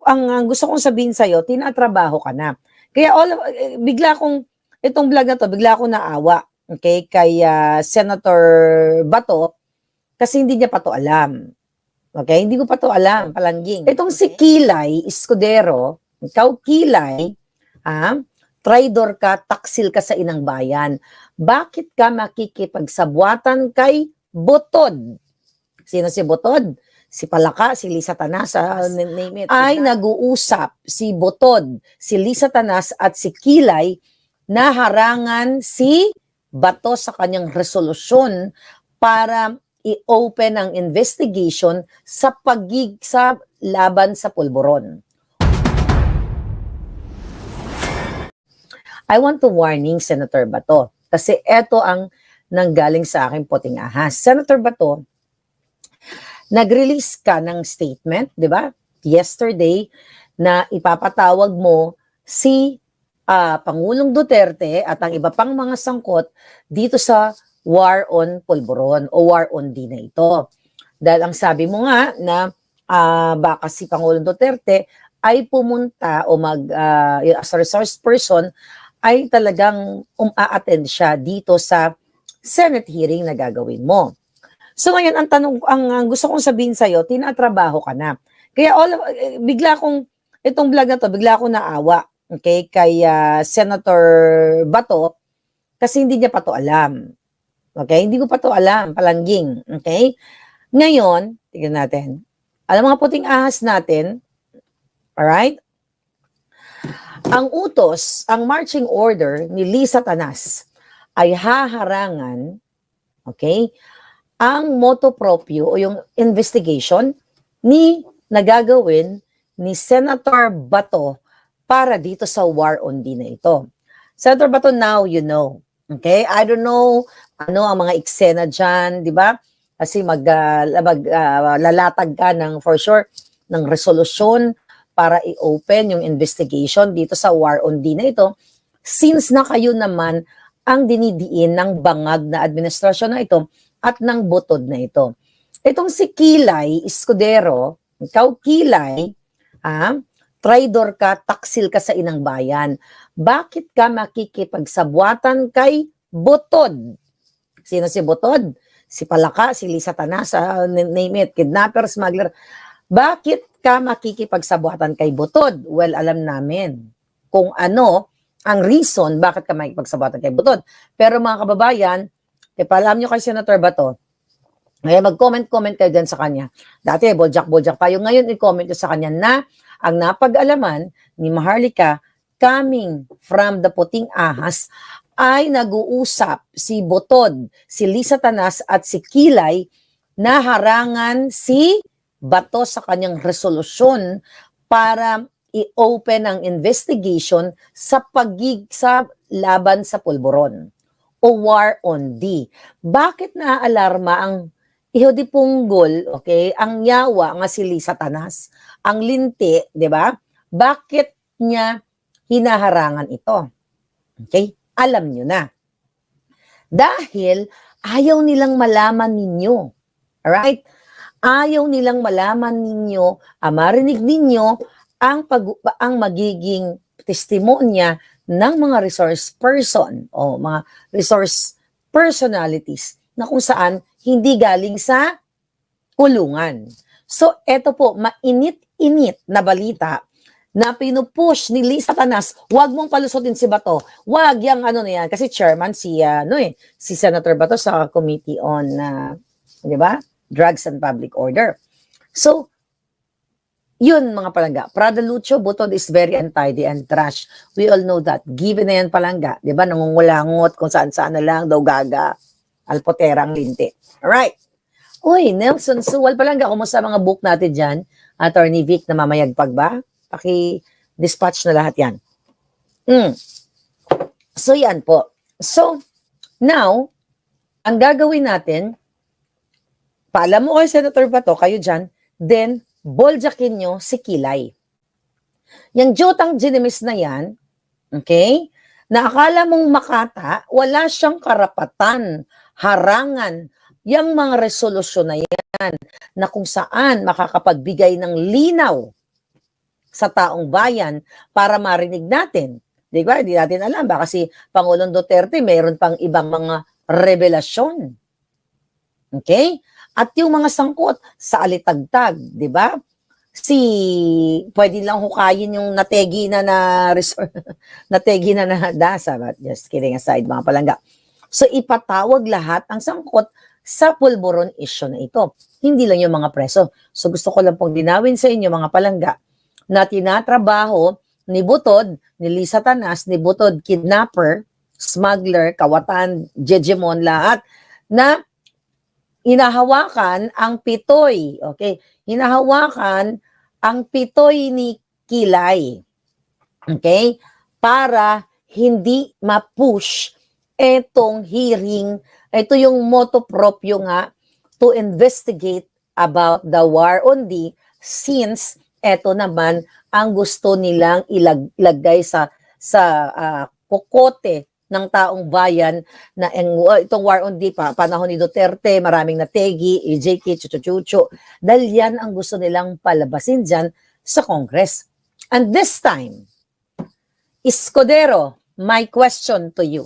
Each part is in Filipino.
ang gusto kong sabihin sa'yo, tinatrabaho ka na. Kaya bigla akong, itong vlog na to, bigla akong naawa, okay, kay Senator Bato, kasi hindi niya pa to alam. Okay, hindi ko pa to alam, palangging. Itong si Kilay Escudero, ikaw Kilay, traidor ka, taksil ka sa inang bayan. Bakit ka makikipagsabwatan kay Butod? Sino si Butod? Si Palaka, si Lisa Tanas, name it. Ay nag-uusap si Butod, si Lisa Tanas at si Kilay na harangan si Bato sa kanyang resolusyon para i-open ang investigation sa sa laban sa pulburon. I want to warning Senator Bato kasi ito ang nanggaling sa aking puting ahas. Senator Bato, nag-release ka ng statement, di ba? Yesterday, na ipapatawag mo si Pangulong Duterte at ang iba pang mga sangkot dito sa war on pulburon o war on D na ito. Dahil ang sabi mo nga na baka si Pangulong Duterte ay pumunta o as a resource person ay talagang a-attend siya dito sa Senate hearing na gagawin mo. So ngayon, ang gusto kong sabihin sa'yo, tinatrabaho ka na. Kaya bigla akong, itong vlog na to, bigla akong naawa, okay, kay Senator Bato, kasi hindi niya pa to alam. Okay, hindi ko pa to alam, palangging. Okay, ngayon, tignan natin. Alam mga puting ahas natin, alright? Ang utos, ang marching order ni Lisa Tanas ay haharangan, okay, ang motu proprio o yung investigation nagagawin ni Senator Bato para dito sa war on D na ito. Senator Bato, now you know. Okay? I don't know ano ang mga eksena dyan, di ba? Kasi lalatag ka ng, for sure, ng resolusyon para i-open yung investigation dito sa war on D na ito. Since na kayo naman ang dinidiin ng bangag na administrasyon na ito, at ng Butod na ito. Itong si Kilay Escudero, ikaw Kilay, traidor ka, taksil ka sa inang bayan. Bakit ka makikipagsabwatan kay Butod? Sino si Butod? Si Palaka, si Lisa Tanas, name it, kidnapper, smuggler. Bakit ka makikipagsabwatan kay Butod? Well, alam namin kung ano ang reason bakit ka makikipagsabwatan kay Butod. Pero mga kababayan, paalam nyo kay Senator Bato, ngayon mag-comment kayo dyan sa kanya. Dati, boljak pa. Yung ngayon, i-comment nyo sa kanya na ang napag-alaman ni Maharlika coming from the puting ahas ay nag-uusap si Butod, si Lisa Tanas at si Kilay na harangan si Bato sa kanyang resolusyon para i-open ang investigation sa laban sa pulburon o war on D. Bakit naaalarma ang iho di punggol, okay, ang yawa nga si Lisa Tanas, ang linti, di ba? Bakit niya hinaharangan ito? Okay? Alam nyo na. Dahil ayaw nilang malaman ninyo. Alright? Ayaw nilang malaman ninyo, marinig ninyo ang magiging testimonya ng mga resource person o mga resource personalities na kung saan hindi galing sa kulungan. So, eto po, mainit-init na balita na pinupush ni Lisa Tanas, wag mong palusutin si Bato. Wag yang ano na yan. Kasi chairman si Senator Bato sa Committee on, di ba? Drugs and Public Order. So, yun mga palangga. Prada Lucio, Butod is very untidy and trash. We all know that. Given na yan palangga. Di ba? Nangungulangot kung saan-saan na lang daw gaga. Alpotera ang linti. Alright. Uy, Nelson Suwal palangga. Kumusta mga book natin dyan? Attorney Vic na mamayagpag ba? Paki-dispatch na lahat yan. So yan po. So, now, ang gagawin natin, paalam mo kay Senator Bato, kayo dyan, then, boljakin nyo si Kilay. Yung Jotang Ginemis na yan, okay, na akala mong makata, wala siyang karapatan, harangan, yung mga resolusyon na yan, na kung saan makakapagbigay ng linaw sa taong bayan para marinig natin. Di ba? Hindi natin alam. Baka si Pangulong Duterte mayroon pang ibang mga revelasyon. Okay? At yung mga sangkot sa alitagtag, di ba? Pwede lang hukayin yung nategi na resort, nategi na dasa. But just kidding aside, mga palangga. So, ipatawag lahat ang sangkot sa pulburon issue na ito. Hindi lang yung mga preso. So gusto ko lang pong dinawin sa inyo mga palangga na tinatrabaho ni Butod, ni Lisa Tanas, ni Butod kidnapper, smuggler, kawatan, jejemon, lahat na hinahawakan ang pitoy. Okay? Hinahawakan ang pitoy ni Kilay. Okay? Para hindi ma-push etong hearing. Ito yung motto proprio nga to investigate about the war on D since eto naman ang gusto nilang ilagay sa kokote ng taong bayan na itong war on D panahon ni Duterte, maraming nategi, EJK, chuchu-chuchu. Dahil yan ang gusto nilang palabasin dyan sa Congress. And this time, Escudero, my question to you.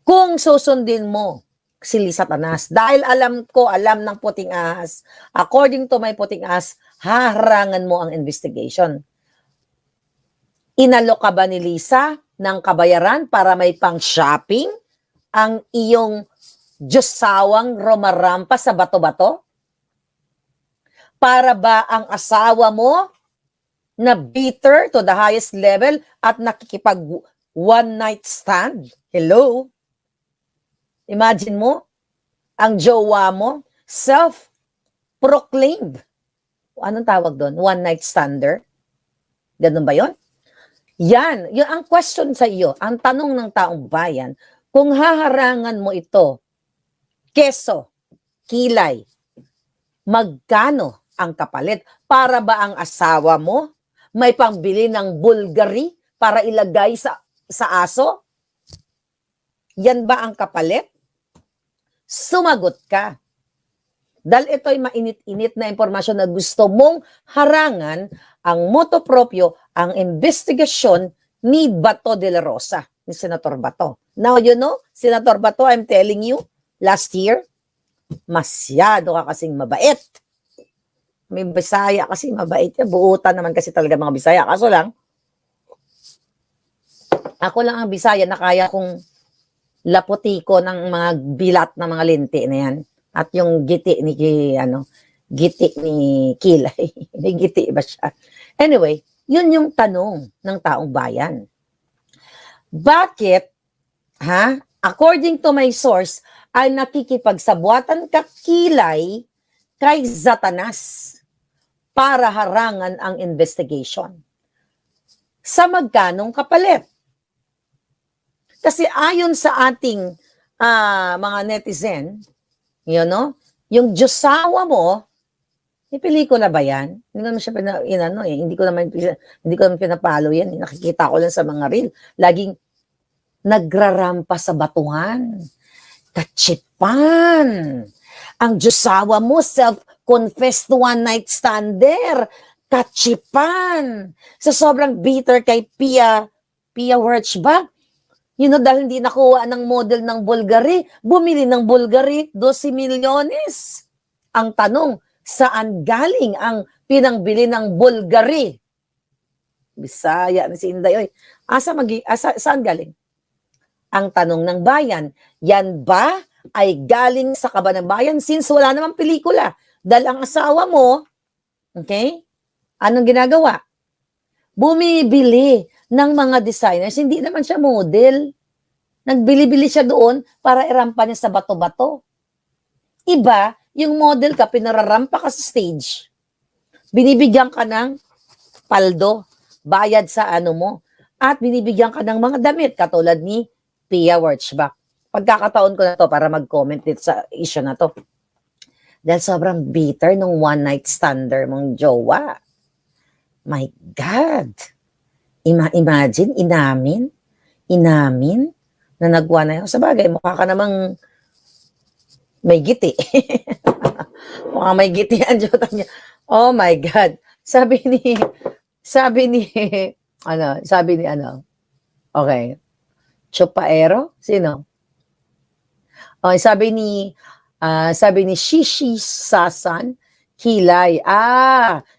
Kung susundin mo si Lisa Tanas, dahil alam ng puting ahas, according to my puting ahas, haharangan mo ang investigation. Inalok ka ba ni Lisa ng kabayaran para may pang-shopping ang iyong Diyosawang romarampa sa bato-bato? Para ba ang asawa mo na bitter to the highest level at nakikipag one night stand? Hello? Imagine mo, ang jowa mo, self-proclaimed. Anong tawag doon? One night stander? Ganun ba yon? Yan, yun ang question sa iyo, ang tanong ng taong bayan, kung haharangan mo ito, keso, kilay, magkano ang kapalit? Para ba ang asawa mo may pangbili ng Bulgari para ilagay sa aso? Yan ba ang kapalit? Sumagot ka. Dahil ito'y mainit-init na impormasyon na gusto mong harangan ang motu proprio, ang investigasyon ni Bato de la Rosa, ni Senator Bato. Now, you know, Senator Bato, I'm telling you, last year, masyado ka kasing mabait. May Bisaya kasi mabait. Buutan naman kasi talaga mga Bisaya. Kaso lang, ako lang ang Bisaya na kaya kong laputi ko ng mga bilat na mga linti na yan. At yung giti ni Kilay. May giti ba siya? Anyway, yun yung tanong ng taong bayan. Bakit, according to my source, ay nakikipagsabuatan ka Kilay kay Satanas para harangan ang investigation? Sa magkanong kapalit? Kasi ayon sa ating mga netizen, yung Diyosawa mo, may pelikula ba yan? Hindi ko naman siya hindi ko naman pinapalo yan. Nakikita ko lang sa mga reel. Laging nagrarampa sa batuhan. Kachipan. Ang Diyosawa mo, self-confessed one night stander. Kachipan. Sa sobrang bitter kay Pia Wurtzbach, dahil hindi nakuha ng model ng Bulgari, bumili ng Bulgari, 12 milyones. Ang tanong, saan galing ang pinangbili ng Bulgari? Bisaya na si Inday. Saan galing? Ang tanong ng bayan, yan ba ay galing sa kaba ng bayan since wala namang pelikula? Dahil ang asawa mo, okay, anong ginagawa? Bumibili ng mga designers, hindi naman siya model. Nagbili-bili siya doon para irampa niya sa bato-bato. Iba, yung model ka, pinararampa ka sa stage. Binibigyan ka ng paldo, bayad sa mo, at binibigyan ka ng mga damit, katulad ni Pia Wurtzbach. Pagkakataon ko na to para mag-comment dito sa issue na to. Dahil sobrang bitter nung one night stander mong jowa. My God! Imagine, inamin na nagwa na yun. Sa bagay, mukha ka namang may giti. Mukhang may giti ang jota niya. Oh my God. sabi ni, sabi ni, sabi ni okay, Chopaero? Sino? Okay, sabi ni Shishi Sasan, Kilay.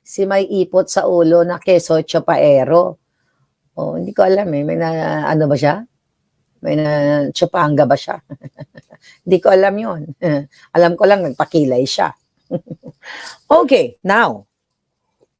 Si may ipot sa ulo na keso Chopaero. Hindi ko alam eh. May na, ano ba siya? May na Chopanga ba siya? Hindi ko alam yun. Alam ko lang, nagpakilay siya. Okay, now,